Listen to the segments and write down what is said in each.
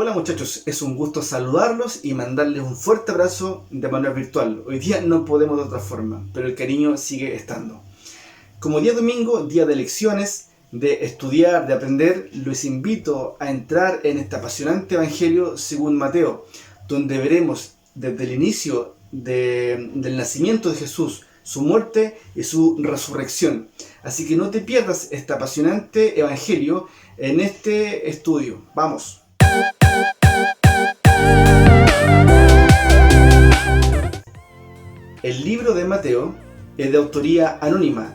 Hola muchachos, es un gusto saludarlos y mandarles un fuerte abrazo de manera virtual. Hoy día no podemos de otra forma, pero el cariño sigue estando. Como día domingo, día de lecciones, de estudiar, de aprender, los invito a entrar en este apasionante Evangelio según Mateo, donde veremos desde el inicio del nacimiento de Jesús, su muerte y su resurrección. Así que no te pierdas este apasionante Evangelio en este estudio. ¡Vamos! El libro de Mateo es de autoría anónima,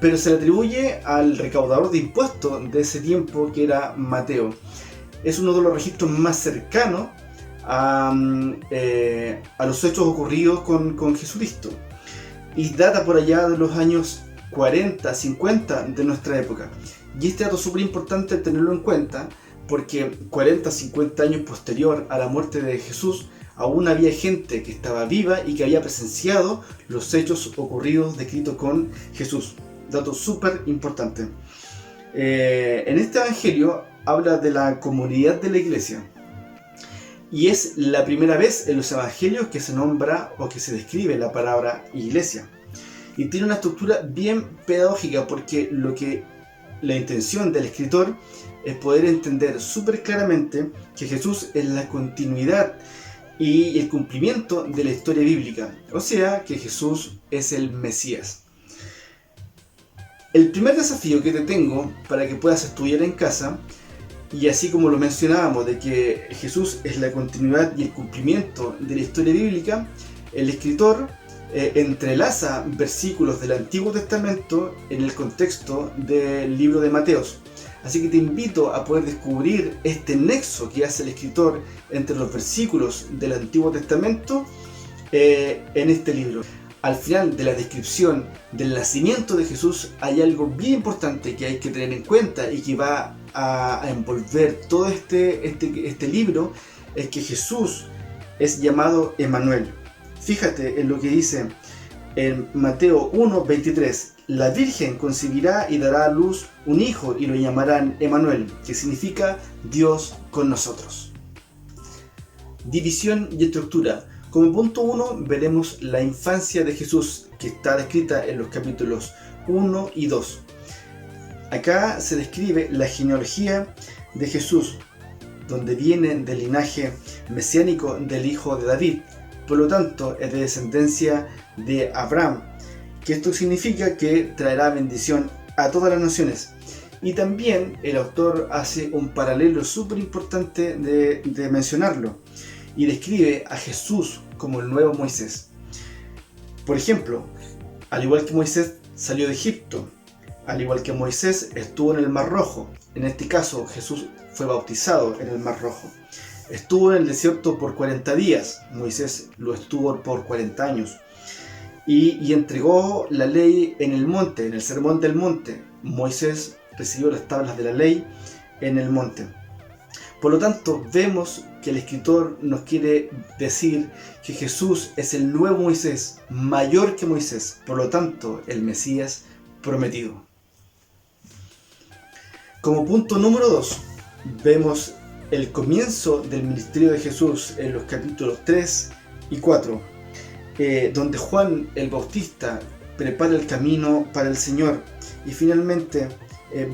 pero se le atribuye al recaudador de impuestos de ese tiempo, que era Mateo. Es uno de los registros más cercanos a los hechos ocurridos con Jesucristo, y data por allá de los años 40, 50 de nuestra época. Y este dato es súper importante tenerlo en cuenta, porque 40, 50 años posterior a la muerte de Jesús, aún había gente que estaba viva y que había presenciado los hechos ocurridos descritos con Jesús. Dato súper importante. En este evangelio habla de la comunidad de la iglesia. Y es la primera vez en los evangelios que se nombra o que se describe la palabra iglesia. Y tiene una estructura bien pedagógica, porque la intención del escritor es poder entender súper claramente que Jesús es la continuidad y el cumplimiento de la historia bíblica, o sea, que Jesús es el Mesías. El primer desafío que te tengo para que puedas estudiar en casa, y así como lo mencionábamos de que Jesús es la continuidad y el cumplimiento de la historia bíblica, el escritor entrelaza versículos del Antiguo Testamento en el contexto del libro de Mateo. Así que te invito a poder descubrir este nexo que hace el escritor entre los versículos del Antiguo Testamento en este libro. Al final de la descripción del nacimiento de Jesús hay algo bien importante que hay que tener en cuenta y que va a envolver todo este libro, es que Jesús es llamado Emmanuel. Fíjate en lo que dice en Mateo 1:23. La Virgen concebirá y dará a luz un hijo y lo llamarán Emmanuel, que significa Dios con nosotros. División y estructura. Como punto 1 veremos la infancia de Jesús, que está descrita en los capítulos 1 y 2. Acá se describe la genealogía de Jesús, donde viene del linaje mesiánico del hijo de David. Por lo tanto, es de descendencia de Abraham, que esto significa que traerá bendición a todas las naciones. Y también el autor hace un paralelo súper importante de mencionarlo, y describe a Jesús como el nuevo Moisés. Por ejemplo, al igual que Moisés salió de Egipto, al igual que Moisés estuvo en el Mar Rojo, en este caso Jesús fue bautizado en el Mar Rojo. Estuvo en el desierto por 40 días, Moisés lo estuvo por 40 años. Y entregó la ley en el monte, en el sermón del monte. Moisés recibió las tablas de la ley en el monte. Por lo tanto, vemos que el escritor nos quiere decir que Jesús es el nuevo Moisés, mayor que Moisés, por lo tanto, el Mesías prometido. Como punto número 2, vemos el comienzo del ministerio de Jesús en los capítulos 3 y 4, donde Juan el Bautista prepara el camino para el Señor. Y finalmente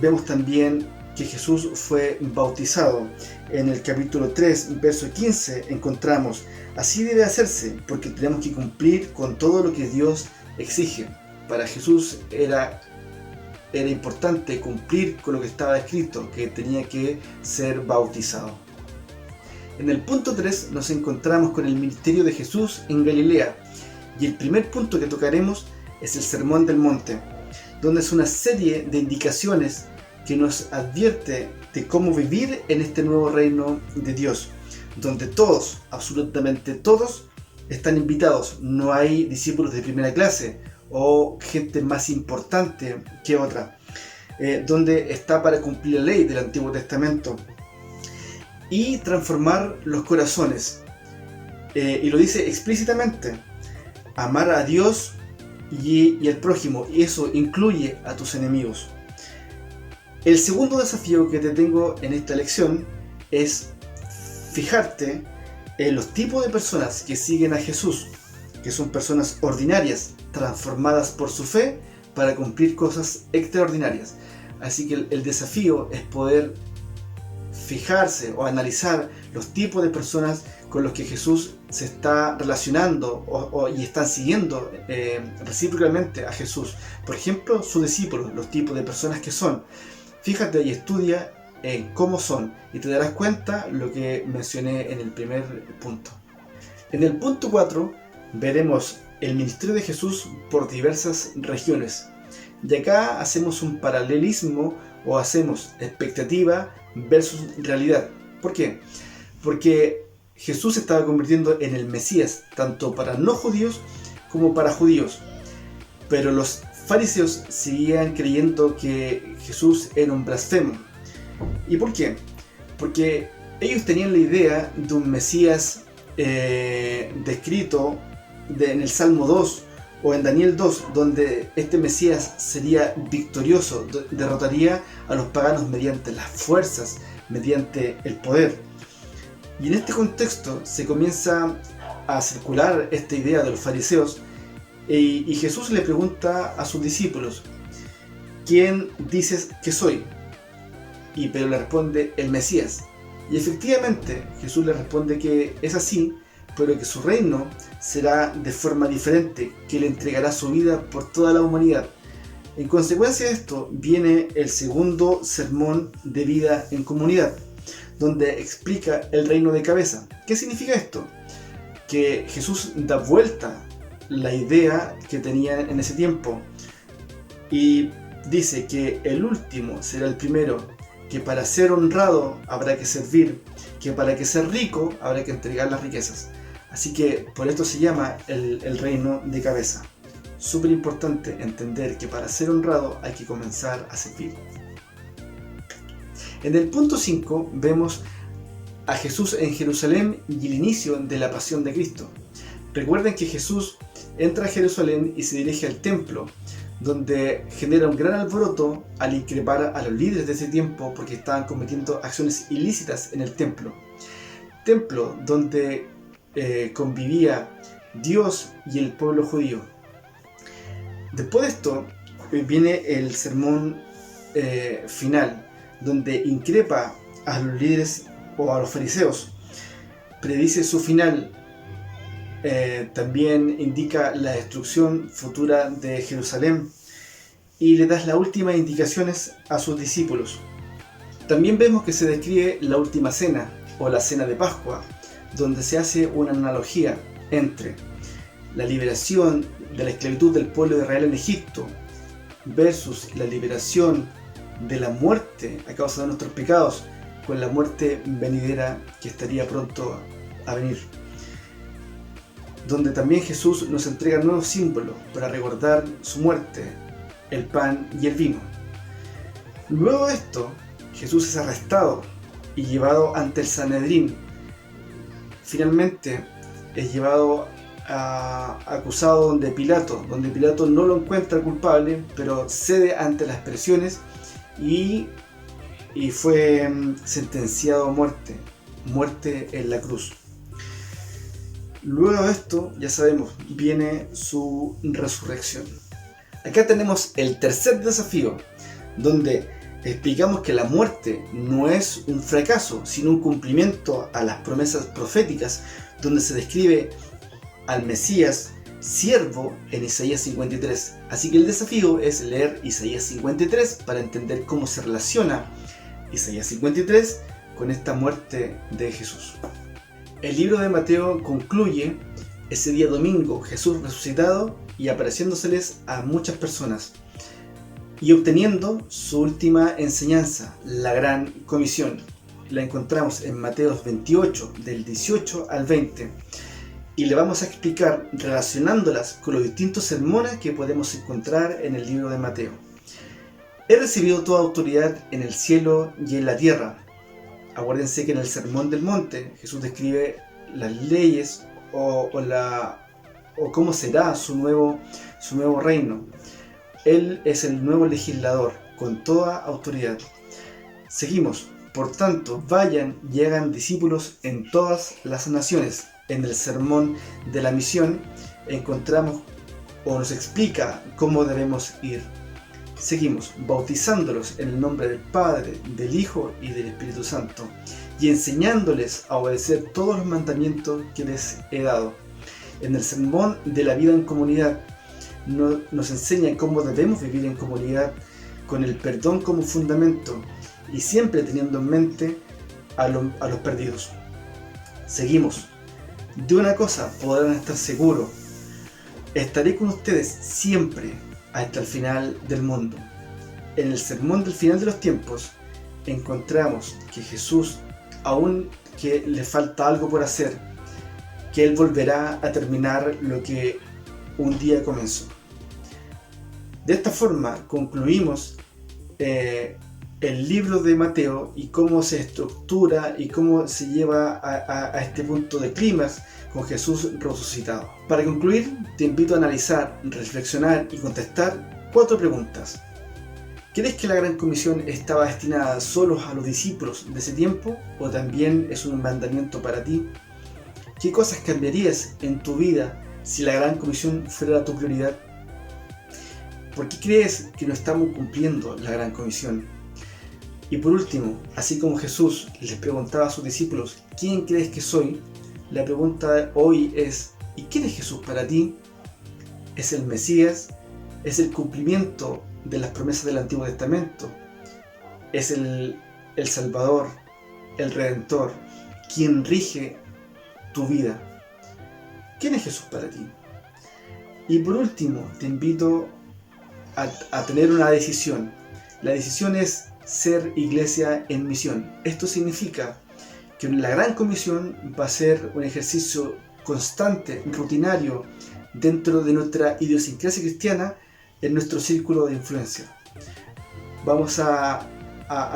vemos también que Jesús fue bautizado. En el capítulo 3, verso 15, encontramos: así debe hacerse, porque tenemos que cumplir con todo lo que Dios exige. Para Jesús era importante cumplir con lo que estaba escrito, que tenía que ser bautizado. En el punto 3 nos encontramos con el ministerio de Jesús en Galilea, y el primer punto que tocaremos es el Sermón del Monte, donde es una serie de indicaciones que nos advierte de cómo vivir en este nuevo reino de Dios, donde todos, absolutamente todos, están invitados. No hay discípulos de primera clase o gente más importante que otra, donde está para cumplir la ley del Antiguo Testamento y transformar los corazones. Y lo dice explícitamente: amar a Dios y al prójimo, y eso incluye a tus enemigos. El segundo desafío que te tengo en esta lección es fijarte en los tipos de personas que siguen a Jesús, que son personas ordinarias, transformadas por su fe para cumplir cosas extraordinarias. Así que el desafío es poder fijarse o analizar los tipos de personas con los que Jesús se está relacionando y están siguiendo recíprocamente a Jesús. Por ejemplo, sus discípulos, los tipos de personas que son. Fíjate y estudia en cómo son y te darás cuenta lo que mencioné en el primer punto. En el punto 4 veremos el ministerio de Jesús por diversas regiones. Y acá hacemos un paralelismo o hacemos expectativa versus realidad. ¿Por qué? Porque Jesús se estaba convirtiendo en el Mesías, tanto para no judíos como para judíos. Pero los fariseos seguían creyendo que Jesús era un blasfemo. ¿Y por qué? Porque ellos tenían la idea de un Mesías descrito en el Salmo 2 o en Daniel 2, donde este Mesías sería victorioso, derrotaría a los paganos mediante las fuerzas, mediante el poder. Y en este contexto se comienza a circular esta idea de los fariseos y Jesús le pregunta a sus discípulos: ¿quién dices que soy? Y Pedro le responde: el Mesías. Y efectivamente Jesús le responde que es así, pero que su reino será de forma diferente, que le entregará su vida por toda la humanidad. En consecuencia de esto viene el segundo sermón de vida en comunidad, donde explica el reino de cabeza. ¿Qué significa esto? Que Jesús da vuelta la idea que tenía en ese tiempo y dice que el último será el primero, que para ser honrado habrá que servir, que para que ser rico habrá que entregar las riquezas. Así que por esto se llama el reino de cabeza. Súper importante entender que para ser honrado hay que comenzar a servir. En el punto 5 vemos a Jesús en Jerusalén y el inicio de la pasión de Cristo. Recuerden que Jesús entra a Jerusalén y se dirige al templo, donde genera un gran alboroto al increpar a los líderes de ese tiempo porque estaban cometiendo acciones ilícitas en el templo. Templo donde convivía Dios y el pueblo judío. Después de esto viene el sermón final, donde increpa a los líderes o a los fariseos, predice su final, también indica la destrucción futura de Jerusalén y le da las últimas indicaciones a sus discípulos. También vemos que se describe la última cena o la cena de Pascua, donde se hace una analogía entre la liberación de la esclavitud del pueblo de Israel en Egipto versus la liberación de la muerte a causa de nuestros pecados con la muerte venidera que estaría pronto a venir, donde también Jesús nos entrega nuevos símbolos para recordar su muerte, el pan y el vino. Luego de esto, Jesús es arrestado y llevado ante el Sanedrín. Finalmente es llevado acusado donde Pilato no lo encuentra culpable, pero cede ante las presiones y fue sentenciado a muerte en la cruz. Luego de esto, ya sabemos, viene su resurrección. Acá tenemos el tercer desafío, donde explicamos que la muerte no es un fracaso, sino un cumplimiento a las promesas proféticas, donde se describe al Mesías siervo en Isaías 53. Así que el desafío es leer Isaías 53 para entender cómo se relaciona Isaías 53 con esta muerte de Jesús. El libro de Mateo concluye ese día domingo, Jesús resucitado y apareciéndoseles a muchas personas y obteniendo su última enseñanza, la gran comisión. La encontramos en Mateo 28, del 18 al 20, y le vamos a explicar relacionándolas con los distintos sermones que podemos encontrar en el libro de Mateo. He recibido toda autoridad en el cielo y en la tierra. Acuérdense que en el Sermón del Monte Jesús describe las leyes o cómo será su nuevo reino. Él es el nuevo legislador con toda autoridad. Seguimos. Por tanto, vayan y hagan discípulos en todas las naciones. En el sermón de la misión encontramos o nos explica cómo debemos ir. Seguimos, bautizándolos en el nombre del Padre, del Hijo y del Espíritu Santo, y enseñándoles a obedecer todos los mandamientos que les he dado. En el sermón de la vida en comunidad nos enseña cómo debemos vivir en comunidad, con el perdón como fundamento y siempre teniendo en mente a los perdidos. Seguimos. De una cosa podrán estar seguros: estaré con ustedes siempre hasta el final del mundo. En el sermón del final de los tiempos encontramos que Jesús, aun que le falta algo por hacer, que Él volverá a terminar lo que un día comenzó. De esta forma concluimos el libro de Mateo y cómo se estructura y cómo se lleva a este punto de clímax con Jesús resucitado. Para concluir, te invito a analizar, reflexionar y contestar 4 preguntas. ¿Crees que la Gran Comisión estaba destinada solo a los discípulos de ese tiempo o también es un mandamiento para ti? ¿Qué cosas cambiarías en tu vida si la Gran Comisión fuera tu prioridad? ¿Por qué crees que no estamos cumpliendo la Gran Comisión? Y por último, así como Jesús les preguntaba a sus discípulos, ¿quién crees que soy? La pregunta hoy es, ¿y quién es Jesús para ti? ¿Es el Mesías? ¿Es el cumplimiento de las promesas del Antiguo Testamento? ¿Es el Salvador, el Redentor, quien rige tu vida? ¿Quién es Jesús para ti? Y por último, te invito a tener una decisión. La decisión es ser iglesia en misión. Esto significa que la Gran Comisión va a ser un ejercicio constante, rutinario, dentro de nuestra idiosincrasia cristiana, en nuestro círculo de influencia. Vamos a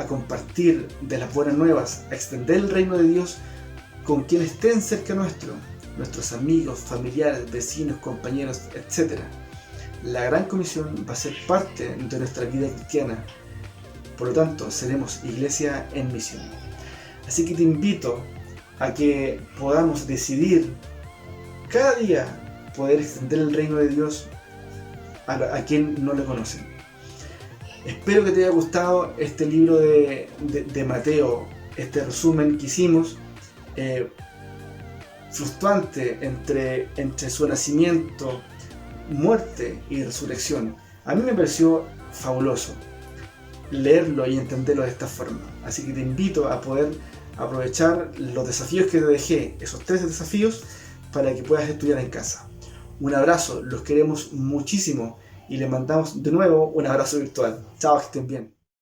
compartir de las buenas nuevas, a extender el reino de Dios con quienes estén cerca nuestro, nuestros amigos, familiares, vecinos, compañeros, etc. La Gran Comisión va a ser parte de nuestra vida cristiana. Por lo tanto, seremos iglesia en misión. Así que te invito a que podamos decidir cada día poder extender el reino de Dios a quien no le conocen. Espero que te haya gustado este libro de Mateo, este resumen que hicimos, fluctuante entre su nacimiento, muerte y resurrección. A mí me pareció fabuloso leerlo y entenderlo de esta forma. Así que te invito a poder aprovechar los desafíos que te dejé, esos 3 desafíos, para que puedas estudiar en casa. Un abrazo, los queremos muchísimo y les mandamos de nuevo un abrazo virtual. Chao, que estén bien.